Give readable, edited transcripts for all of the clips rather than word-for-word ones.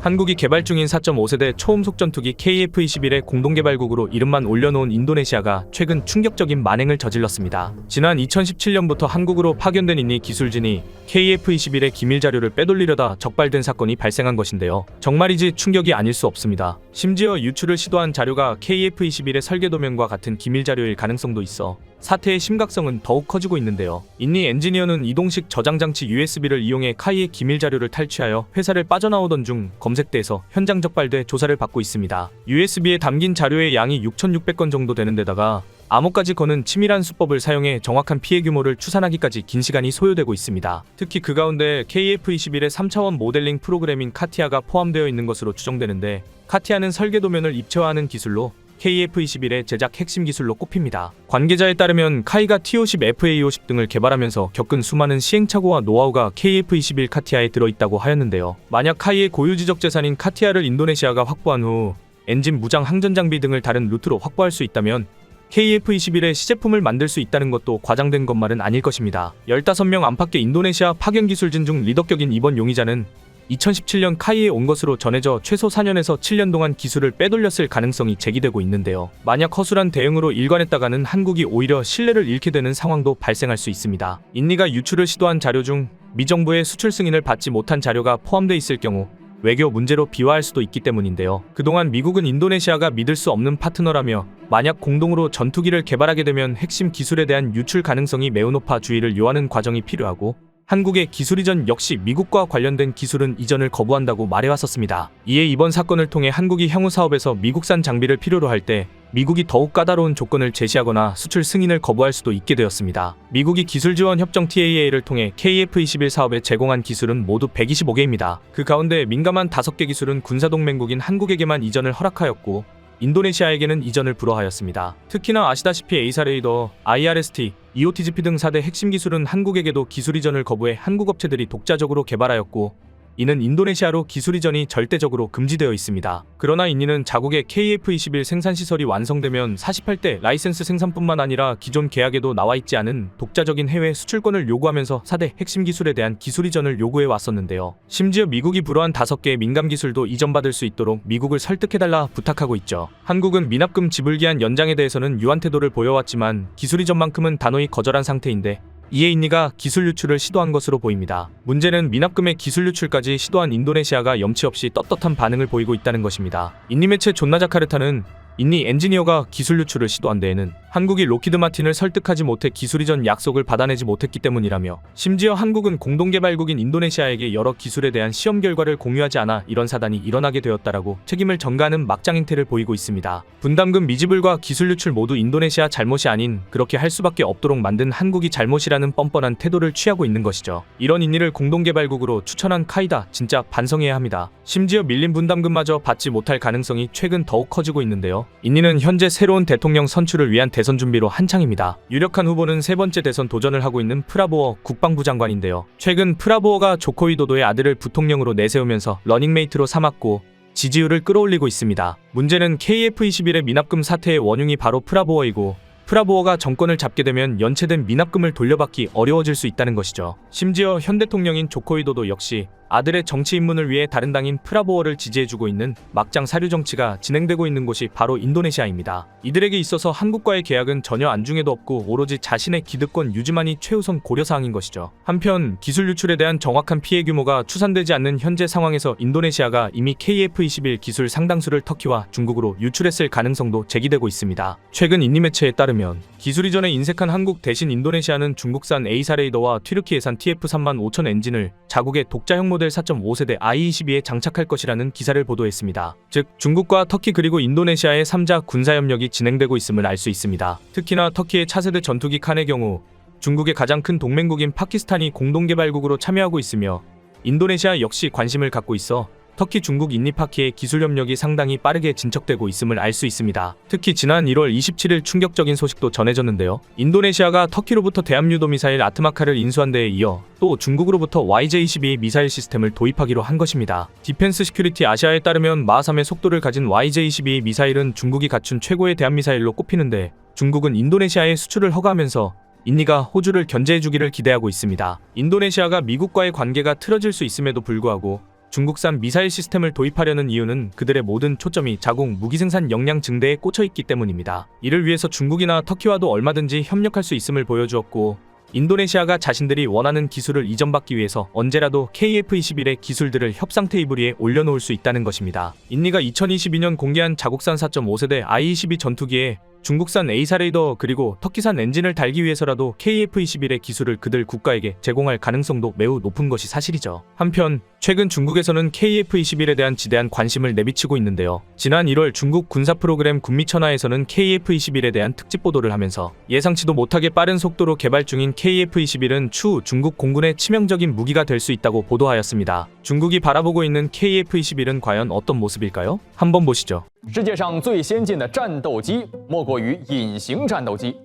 한국이 개발 중인 4.5세대 초음속 전투기 KF-21의 공동개발국으로 이름만 올려놓은 인도네시아가 최근 충격적인 만행을 저질렀습니다. 지난 2017년부터 한국으로 파견된 인니 기술진이 KF-21의 기밀 자료를 빼돌리려다 적발된 사건이 발생한 것인데요. 정말이지 충격이 아닐 수 없습니다. 심지어 유출을 시도한 자료가 KF-21의 설계 도면과 같은 기밀 자료일 가능성도 있어 사태의 심각성은 더욱 커지고 있는데요. 인니 엔지니어는 이동식 저장장치 USB를 이용해 카이의 기밀 자료를 탈취하여 회사를 빠져나오던 중 검색대에서 현장 적발돼 조사를 받고 있습니다. USB에 담긴 자료의 양이 6,600건 정도 되는 데다가 암호까지 거는 치밀한 수법을 사용해 정확한 피해 규모를 추산하기까지 긴 시간이 소요되고 있습니다. 특히 그 가운데 KF-21의 3차원 모델링 프로그램인 카티아가 포함되어 있는 것으로 추정되는데, 카티아는 설계 도면을 입체화하는 기술로 KF-21의 제작 핵심 기술로 꼽힙니다. 관계자에 따르면 카이가 T50, FA50 등을 개발하면서 겪은 수많은 시행착오와 노하우가 KF-21 카티아에 들어있다고 하였는데요. 만약 카이의 고유지적 재산인 카티아를 인도네시아가 확보한 후 엔진, 무장, 항전 장비 등을 다른 루트로 확보할 수 있다면 KF-21의 시제품을 만들 수 있다는 것도 과장된 것만은 아닐 것입니다. 15명 안팎의 인도네시아 파견 기술진 중 리더격인 이번 용의자는 2017년 카이에 온 것으로 전해져 최소 4년에서 7년 동안 기술을 빼돌렸을 가능성이 제기되고 있는데요. 만약 허술한 대응으로 일관했다가는 한국이 오히려 신뢰를 잃게 되는 상황도 발생할 수 있습니다. 인니가 유출을 시도한 자료 중 미정부의 수출 승인을 받지 못한 자료가 포함돼 있을 경우 외교 문제로 비화할 수도 있기 때문인데요. 그동안 미국은 인도네시아가 믿을 수 없는 파트너라며 만약 공동으로 전투기를 개발하게 되면 핵심 기술에 대한 유출 가능성이 매우 높아 주의를 요하는 과정이 필요하고, 한국의 기술 이전 역시 미국과 관련된 기술은 이전을 거부한다고 말해왔었습니다. 이에 이번 사건을 통해 한국이 향후 사업에서 미국산 장비를 필요로 할 때 미국이 더욱 까다로운 조건을 제시하거나 수출 승인을 거부할 수도 있게 되었습니다. 미국이 기술 지원 협정 TAA를 통해 KF-21 사업에 제공한 기술은 모두 125개입니다. 그 가운데 민감한 5개 기술은 군사동맹국인 한국에게만 이전을 허락하였고, 인도네시아에게는 이전을 불허하였습니다. 특히나 아시다시피 A사 레이더, IRST, EOTGP 등 4대 핵심 기술은 한국에게도 기술 이전을 거부해 한국 업체들이 독자적으로 개발하였고, 이는 인도네시아로 기술 이전이 절대적으로 금지되어 있습니다. 그러나 인니는 자국의 KF-21 생산시설이 완성되면 48대 라이센스 생산뿐만 아니라 기존 계약에도 나와있지 않은 독자적인 해외 수출권을 요구하면서 4대 핵심 기술에 대한 기술 이전을 요구해 왔었는데요. 심지어 미국이 불허한 5개의 민감 기술도 이전받을 수 있도록 미국을 설득해달라 부탁하고 있죠. 한국은 미납금 지불기한 연장에 대해서는 유한 태도를 보여왔지만 기술 이전만큼은 단호히 거절한 상태인데, 이에 인니가 기술 유출을 시도한 것으로 보입니다. 문제는 미납금의 기술 유출까지 시도한 인도네시아가 염치 없이 떳떳한 반응을 보이고 있다는 것입니다. 인니 매체 존나자카르타는 인니 엔지니어가 기술 유출을 시도한 데에는 한국이 로키드 마틴을 설득하지 못해 기술 이전 약속을 받아내지 못했기 때문이라며, 심지어 한국은 공동개발국인 인도네시아에게 여러 기술에 대한 시험 결과를 공유하지 않아 이런 사단이 일어나게 되었다라고 책임을 전가하는 막장 행태를 보이고 있습니다. 분담금 미지불과 기술 유출 모두 인도네시아 잘못이 아닌 그렇게 할 수밖에 없도록 만든 한국이 잘못이라는 뻔뻔한 태도를 취하고 있는 것이죠. 이런 인니를 공동개발국으로 추천한 카이다, 진짜 반성해야 합니다. 심지어 밀린 분담금마저 받지 못할 가능성이 최근 더욱 커지고 있는데요. 인니는 현재 새로운 대통령 선출을 위한 대선 준비로 한창입니다. 유력한 후보는 3번째 대선 도전을 하고 있는 프라보어 국방부 장관인데요. 최근 프라보어가 조코 위도도의 아들을 부통령으로 내세우면서 러닝메이트로 삼았고 지지율을 끌어올리고 있습니다. 문제는 KF-21의 미납금 사태의 원흉이 바로 프라보어이고, 프라보어가 정권을 잡게 되면 연체된 미납금을 돌려받기 어려워질 수 있다는 것이죠. 심지어 현 대통령인 조코 위도도 역시 아들의 정치 입문을 위해 다른 당인 프라보어를 지지해주고 있는 막장 사류 정치가 진행되고 있는 곳이 바로 인도네시아입니다. 이들에게 있어서 한국과의 계약은 전혀 안중에도 없고 오로지 자신의 기득권 유지만이 최우선 고려사항인 것이죠. 한편 기술 유출에 대한 정확한 피해 규모가 추산되지 않는 현재 상황에서 인도네시아가 이미 KF-21 기술 상당수를 터키와 중국으로 유출했을 가능성도 제기되고 있습니다. 최근 인니 매체에 따르면 기술 이전에 인색한 한국 대신 인도네시아는 중국산 A사 레이더와 튀르키예산 TF35,000 엔진을 자국의 독자형 모델 4.5세대 I-22에 장착할 것이라는 기사를 보도했습니다. 즉 중국과 터키 그리고 인도네시아의 3자 군사협력이 진행되고 있음을 알 수 있습니다. 특히나 터키의 차세대 전투기 칸의 경우 중국의 가장 큰 동맹국인 파키스탄이 공동개발국으로 참여하고 있으며, 인도네시아 역시 관심을 갖고 있어 터키, 중국, 인니, 파키의 기술 협력이 상당히 빠르게 진척되고 있음을 알 수 있습니다. 특히 지난 1월 27일 충격적인 소식도 전해졌는데요. 인도네시아가 터키로부터 대함유도 미사일 아트마카를 인수한 데에 이어 또 중국으로부터 YJ-22 미사일 시스템을 도입하기로 한 것입니다. 디펜스 시큐리티 아시아에 따르면 마3의 속도를 가진 YJ-22 미사일은 중국이 갖춘 최고의 대함미사일로 꼽히는데, 중국은 인도네시아에 수출을 허가하면서 인니가 호주를 견제해주기를 기대하고 있습니다. 인도네시아가 미국과의 관계가 틀어질 수 있음에도 불구하고 중국산 미사일 시스템을 도입하려는 이유는 그들의 모든 초점이 자국 무기 생산 역량 증대에 꽂혀있기 때문입니다. 이를 위해서 중국이나 터키와도 얼마든지 협력할 수 있음을 보여주었고, 인도네시아가 자신들이 원하는 기술을 이전받기 위해서 언제라도 KF-21의 기술들을 협상 테이블 위에 올려놓을 수 있다는 것입니다. 인니가 2022년 공개한 자국산 4.5세대 I-22 전투기에 중국산 A사 레이더 그리고 터키산 엔진을 달기 위해서라도 KF-21의 기술을 그들 국가에게 제공할 가능성도 매우 높은 것이 사실이죠. 한편 최근 중국에서는 KF-21에 대한 지대한 관심을 내비치고 있는데요. 지난 1월 중국 군사 프로그램 군미천하에서는 KF-21에 대한 특집 보도를 하면서 예상치도 못하게 빠른 속도로 개발 중인 KF-21은 추후 중국 공군의 치명적인 무기가 될 수 있다고 보도하였습니다. 중국이 바라보고 있는 KF-21은 과연 어떤 모습일까요? 한번 보시죠. 世界上最先进的战斗机莫过于隐形战斗机，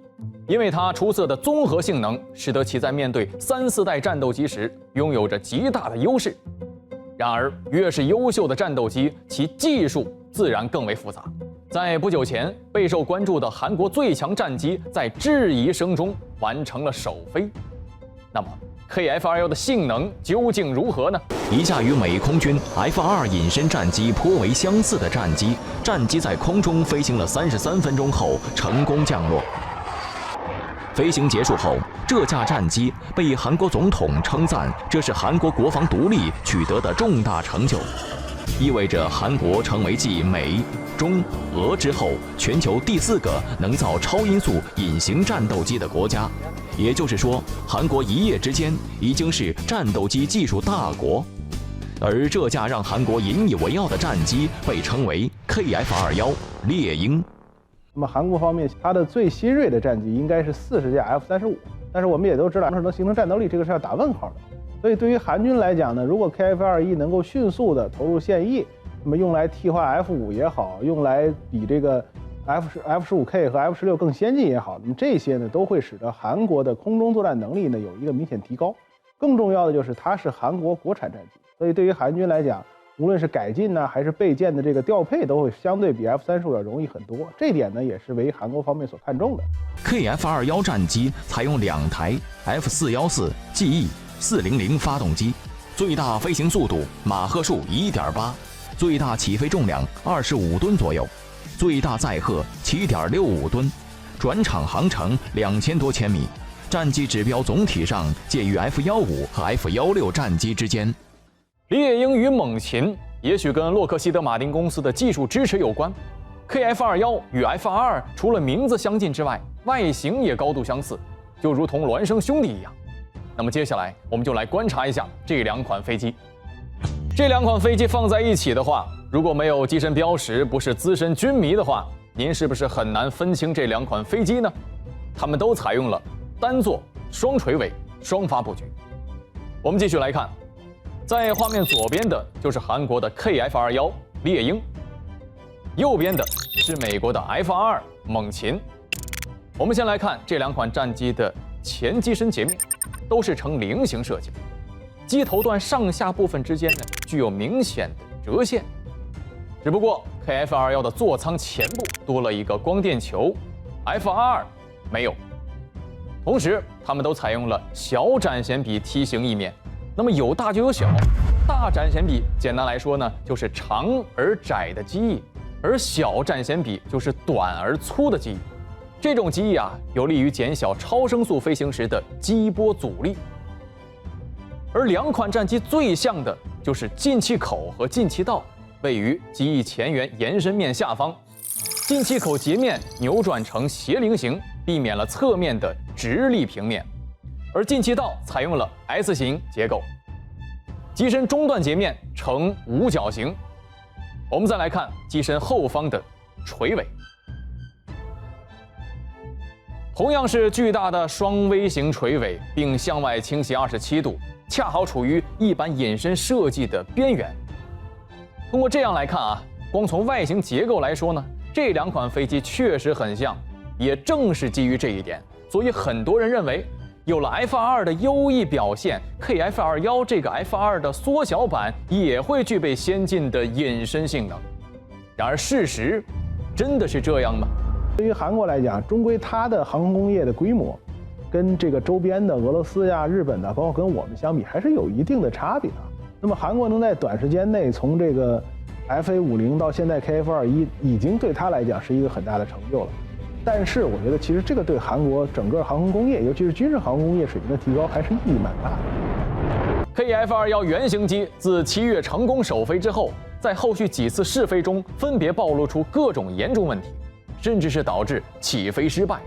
因为它出色的综合性能，使得其在面对3、4代战斗机时拥有着极大的优势。然而，越是优秀的战斗机，其技术自然更为复杂。在不久前，备受关注的韩国最强战机在质疑声中完成了首飞。那么 KF-21 的性能究竟如何呢？一架与美空军 F-22隐身战机颇为相似的战机，在空中飞行了33分钟后成功降落。飞行结束后，这架战机被韩国总统称赞，这是韩国国防独立取得的重大成就，意味着韩国成为继美、中、俄之后全球第4个能造超音速隐形战斗机的国家。也就是说，韩国一夜之间已经是战斗机技术大国，而这架让韩国引以为傲的战机被称为 KF-21猎鹰。那么韩国方面，它的最新锐的战机应该是40架 F-35，但是我们也都知道，是能形成战斗力，这个是要打问号的。所以对于韩军来讲呢，如果 KF-21能够迅速的投入现役，那么用来替换 F-5也好，用来比这个 F-15K 和 F-16更先进也好，那么这些呢都会使得韩国的空中作战能力呢有一个明显提高。更重要的就是它是韩国国产战机，所以对于韩军来讲，无论是改进呢还是备件的这个调配，都会相对比 F-35要容易很多。这点呢也是为韩国方面所看重的。KF-21战机采用2台 F-414 GE 400发动机，最大飞行速度马赫数 1.8， 最大起飞重量25吨左右。最大载荷 7.65 吨，转场航程2000多千米，战机指标总体上介于 F-15和 F-16战机之间。猎鹰与猛禽也许跟洛克希德马丁公司的技术支持有关。KF-21与 F-22除了名字相近之外，外形也高度相似，就如同孪生兄弟一样。那么接下来我们就来观察一下这2款飞机。这2款飞机放在一起的话，如果没有机身标识，不是资深军迷的话，您是不是很难分清这2款飞机呢？它们都采用了单座、双垂尾、双发布局。我们继续来看，在画面左边的就是韩国的 KF-21猎鹰，右边的是美国的 F-22猛禽。我们先来看这2款战机的前机身截面，都是呈菱形设计，机头段上下部分之间呢具有明显的折线。只不过 KF-21的座舱前部多了一个光电球 ，F-22没有。同时，它们都采用了小展弦比梯形翼面。那么有大就有小，大展弦比简单来说呢，就是长而窄的机翼，而小展弦比就是短而粗的机翼。这种机翼啊，有利于减小超声速飞行时的机波阻力。而2款战机最像的就是进气口和进气道。位于机翼前缘延伸面下方，进气口截面扭转成斜菱形，避免了侧面的直立平面，而进气道采用了 S 型结构，机身中段截面呈五角形。我们再来看机身后方的垂尾，同样是巨大的双 V 型垂尾，并向外倾斜27度，恰好处于翼板隐身设计的边缘。通过这样来看啊，光从外形结构来说呢，这2款飞机确实很像。也正是基于这一点，所以很多人认为，有了 F-22的优异表现 ，KF-21这个 F-22的缩小版也会具备先进的隐身性能。然而事实真的是这样吗？对于韩国来讲，终归它的航空工业的规模跟这个周边的俄罗斯呀、日本的，包括跟我们相比，还是有一定的差别啊。那么韩国能在短时间内从这个 FA50到现在 KF21，已经对他来讲是一个很大的成就了。但是我觉得，其实这个对韩国整个航空工业，尤其是军事航空工业水平的提高，还是意义蛮大的。KF21原型机自7月成功首飞之后，在后续几次试飞中分别暴露出各种严重问题，甚至是导致起飞失败，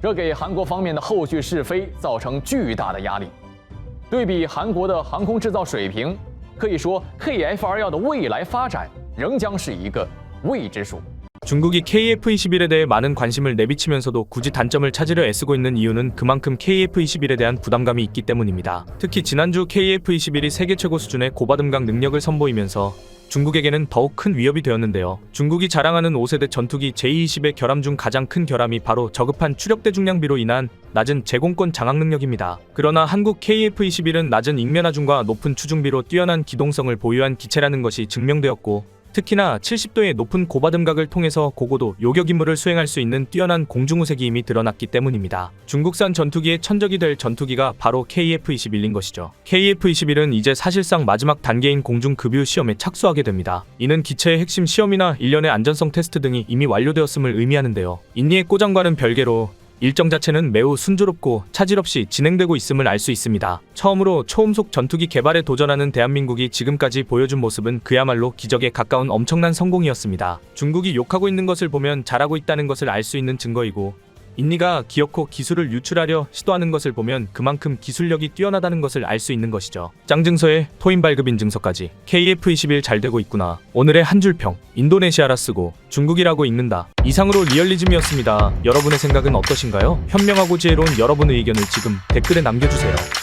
这给韩国方面的后续试飞造成巨大的压力。对比韩国的航空制造水平，可以说 KF21的未来发展仍将是一个未知数。 중국이 KF-21에 대해 많은 관심을 내비치면서도 굳이 단점을 찾으려 애쓰고 있는 이유는 그만큼 KF-21에 대한 부담감이 있기 때문입니다. 특히 지난주 KF-21이 세계 최고 수준의 고바등각 능력을 선보이면서 중국에게는 더욱 큰 위협이 되었는데요. 중국이 자랑하는 5세대 전투기 J-20의 결함 중 가장 큰 결함이 바로 저급한 추력대 중량비로 인한 낮은 제공권 장악 능력입니다. 그러나 한국 KF-21은 낮은 ing면하중과 높은 추중비로 뛰어난 기동성을 보유한 기체라는 것이 증명되었고, 특히나 70도의 높은 고바등각을 통해서 고고도 요격 임무를 수행할 수 있는 뛰어난 공중우세기 힘이 드러났기 때문입니다. 중국산 전투기의 천적이 될 전투기가 바로 KF-21인 것이죠. KF-21은 이제 사실상 마지막 단계인 공중급유 시험에 착수하게 됩니다. 이는 기체의 핵심 시험이나 일련의 안전성 테스트 등이 이미 완료되었음을 의미하는데요. 인니의 꼬장과는 별개로 일정 자체는 매우 순조롭고 차질 없이 진행되고 있음을 알 수 있습니다. 처음으로 초음속 전투기 개발에 도전하는 대한민국이 지금까지 보여준 모습은 그야말로 기적에 가까운 엄청난 성공이었습니다. 중국이 욕하고 있는 것을 보면 잘하고 있다는 것을 알 수 있는 증거이고, 인니가 기어코 기술을 유출하려 시도하는 것을 보면 그만큼 기술력이 뛰어나다는 것을 알 수 있는 것이죠. 짱증서에 토인 발급 인증서까지 KF-21 잘 되고 있구나. 오늘의 한 줄평, 인도네시아라 쓰고 중국이라고 읽는다. 이상으로 리얼리즘이었습니다. 여러분의 생각은 어떠신가요? 현명하고 지혜로운 여러분의 의견을 지금 댓글에 남겨주세요.